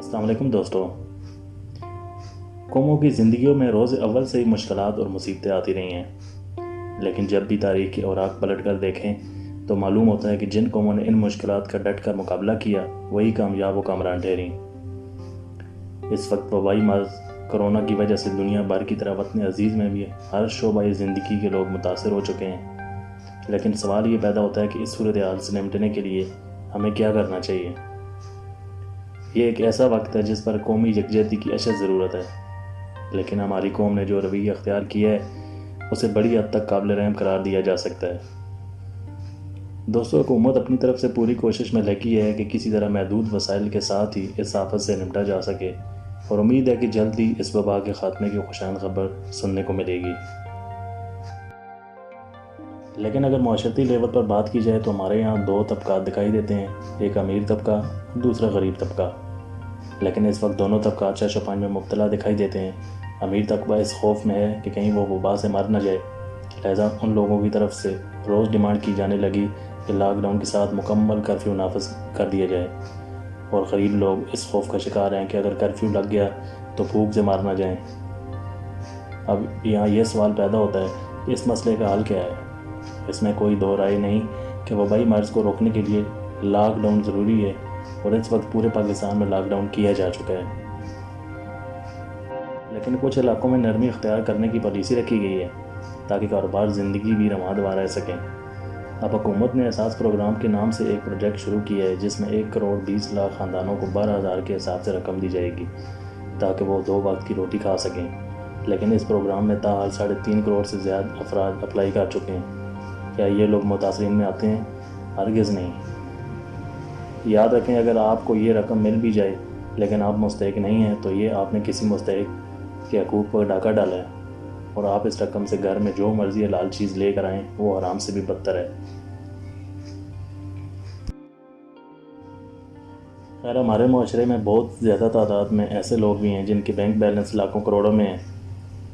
السلام علیکم دوستو۔ قوموں کی زندگیوں میں روز اول سے ہی مشکلات اور مصیبتیں آتی رہی ہیں، لیکن جب بھی تاریخ کی اوراق پلٹ کر دیکھیں تو معلوم ہوتا ہے کہ جن قوموں نے ان مشکلات کا ڈٹ کر مقابلہ کیا وہی کامیاب و کامران ٹھہریں۔ اس وقت وبائی مرض کرونا کی وجہ سے دنیا بھر کی طرح وطن عزیز میں بھی ہر شعبۂ زندگی کے لوگ متاثر ہو چکے ہیں، لیکن سوال یہ پیدا ہوتا ہے کہ اس صورتحال سے نمٹنے کے لیے ہمیں کیا کرنا چاہیے۔ یہ ایک ایسا وقت ہے جس پر قومی یکجہتی کی اشد ضرورت ہے، لیکن ہماری قوم نے جو رویہ اختیار کیا ہے اسے بڑی حد تک قابل رحم قرار دیا جا سکتا ہے۔ دوستو، حکومت اپنی طرف سے پوری کوشش میں لگی ہے کہ کسی طرح محدود وسائل کے ساتھ ہی اس آفت سے نمٹا جا سکے، اور امید ہے کہ جلد ہی اس وبا کے خاتمے کی خوشائند خبر سننے کو ملے گی۔ لیکن اگر معاشرتی لیول پر بات کی جائے تو ہمارے یہاں دو طبقات دکھائی دیتے ہیں، ایک امیر طبقہ اور دوسرا غریب طبقہ۔ لیکن اس وقت دونوں طبقات چش و پنج میں مبتلا دکھائی دیتے ہیں۔ امیر طبقہ اس خوف میں ہے کہ کہیں وہ وبا سے مر نہ جائے، لہذا ان لوگوں کی طرف سے روز ڈیمانڈ کی جانے لگی کہ لاک ڈاؤن کے ساتھ مکمل کرفیو نافذ کر دیا جائے، اور غریب لوگ اس خوف کا شکار ہیں کہ اگر کرفیو لگ گیا تو بھوک سے مر نہ جائیں۔ اب یہاں یہ سوال پیدا ہوتا ہے کہ اس مسئلے کا حل کیا ہے۔ اس میں کوئی دو رائے نہیں کہ وبائی مرض کو روکنے کے لیے لاک ڈاؤن ضروری ہے، اور اس وقت پورے پاکستان میں لاک ڈاؤن کیا جا چکا ہے۔ لیکن کچھ علاقوں میں نرمی اختیار کرنے کی پالیسی رکھی گئی ہے تاکہ کاروبار زندگی بھی رواں دواں رہ سکیں۔ اب حکومت نے احساس پروگرام کے نام سے ایک پروجیکٹ شروع کیا ہے جس میں 1,20,00,000 خاندانوں کو 12,000 کے حساب سے رقم دی جائے گی تاکہ وہ 2 وقت کی روٹی کھا سکیں۔ لیکن اس پروگرام میں تاحال 3.5 کروڑ سے زیادہ افراد اپلائی کر چکے ہیں۔ کیا یہ لوگ متاثرین میں آتے ہیں؟ ہرگز نہیں۔ یاد رکھیں، اگر آپ کو یہ رقم مل بھی جائے لیکن آپ مستحق نہیں ہیں تو یہ آپ نے کسی مستحق کے حقوق پر ڈاکہ ڈالا ہے، اور آپ اس رقم سے گھر میں جو مرضی حلال چیز لے کر آئیں وہ حرام سے بھی بدتر ہے۔ خیر، ہمارے معاشرے میں بہت زیادہ تعداد میں ایسے لوگ بھی ہیں جن کے بینک بیلنس لاکھوں کروڑوں میں ہیں،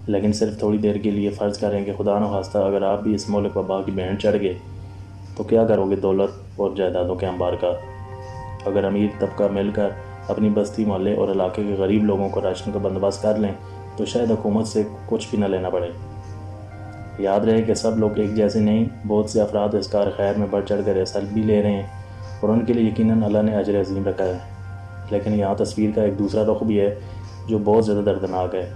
لیکن صرف تھوڑی دیر کے لیے فرض کریں کہ خدا نخواستہ اگر آپ بھی اس ملک وبا کی بھینٹ چڑھ گئے تو کیا کرو گے دولت اور جائیدادوں کے انبار کا؟ اگر امیر طبقہ مل کر اپنی بستی، محلے اور علاقے کے غریب لوگوں کو راشن کا بندوبست کر لیں تو شاید حکومت سے کچھ بھی نہ لینا پڑے۔ یاد رہے کہ سب لوگ ایک جیسے نہیں، بہت سے افراد اس کار خیر میں بڑھ چڑھ کر حصہ بھی لے رہے ہیں، اور ان کے لیے یقیناً اللہ نے اجر عظیم رکھا ہے۔ لیکن یہاں تصویر کا ایک دوسرا رخ بھی ہے جو بہت زیادہ دردناک ہے۔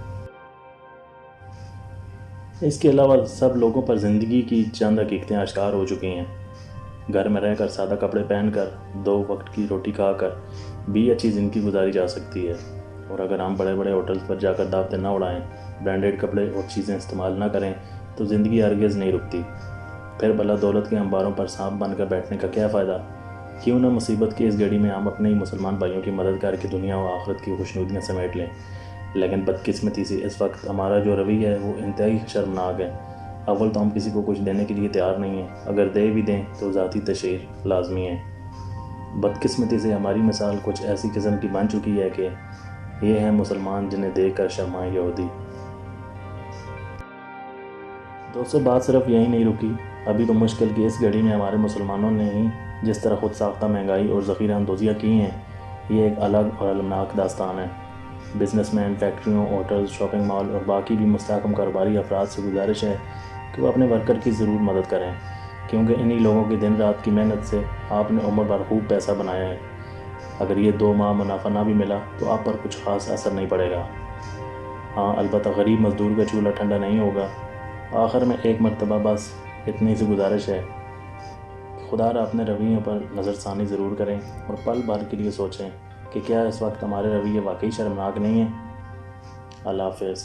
اس کے علاوہ سب لوگوں پر زندگی کی چند حقیقتیں اشکار ہو چکی ہیں۔ گھر میں رہ کر سادہ کپڑے پہن کر 2 وقت کی روٹی کھا کر بھی اچھی زندگی گزاری جا سکتی ہے، اور اگر ہم بڑے بڑے ہوٹلز پر جا کر دعوتیں نہ اڑائیں، برانڈڈ کپڑے اور چیزیں استعمال نہ کریں تو زندگی ہرگز نہیں رکتی۔ پھر بھلا دولت کے انباروں پر سانپ بن کر بیٹھنے کا کیا فائدہ؟ کیوں نہ مصیبت کی اس گھڑی میں ہم اپنے ہی مسلمان بھائیوں کی مدد کر کے دنیا و آخرت کی خوشنودیاں سمیٹ لیں۔ لیکن بدقسمتی سے اس وقت ہمارا جو رویہ ہے وہ انتہائی شرمناک ہے۔ اول تو ہم کسی کو کچھ دینے کے لیے تیار نہیں ہیں، اگر دے بھی دیں تو ذاتی تشہیر لازمی ہے۔ بدقسمتی سے ہماری مثال کچھ ایسی قسم کی بن چکی ہے کہ یہ ہیں مسلمان جنہیں دیکھ کر شرمائیں یہودی۔ دوستو، بات صرف یہی نہیں رکی۔ ابھی تو مشکل کی اس گھڑی میں ہمارے مسلمانوں نے ہی جس طرح خود ساختہ مہنگائی اور ذخیرہ اندوزیاں کی ہیں، یہ ایک الگ اور المناک داستان ہے۔ بزنس مین، فیکٹریوں، ہوٹلز، شاپنگ مال اور باقی بھی مستحکم کاروباری افراد سے گزارش ہے کہ وہ اپنے ورکر کی ضرور مدد کریں، کیونکہ انہی لوگوں کی دن رات کی محنت سے آپ نے عمر بھر خوب پیسہ بنایا ہے۔ اگر یہ 2 ماہ منافع نہ بھی ملا تو آپ پر کچھ خاص اثر نہیں پڑے گا۔ ہاں، البتہ غریب مزدور کا چولہا ٹھنڈا نہیں ہوگا۔ آخر میں ایک مرتبہ بس اتنی سی گزارش ہے کہ خدا را اپنے رویوں پر نظر ثانی ضرور کریں، اور پل بھر کے لیے سوچیں کہ کیا اس وقت ہمارے رویے واقعی شرمناک نہیں ہیں۔ اللہ حافظ۔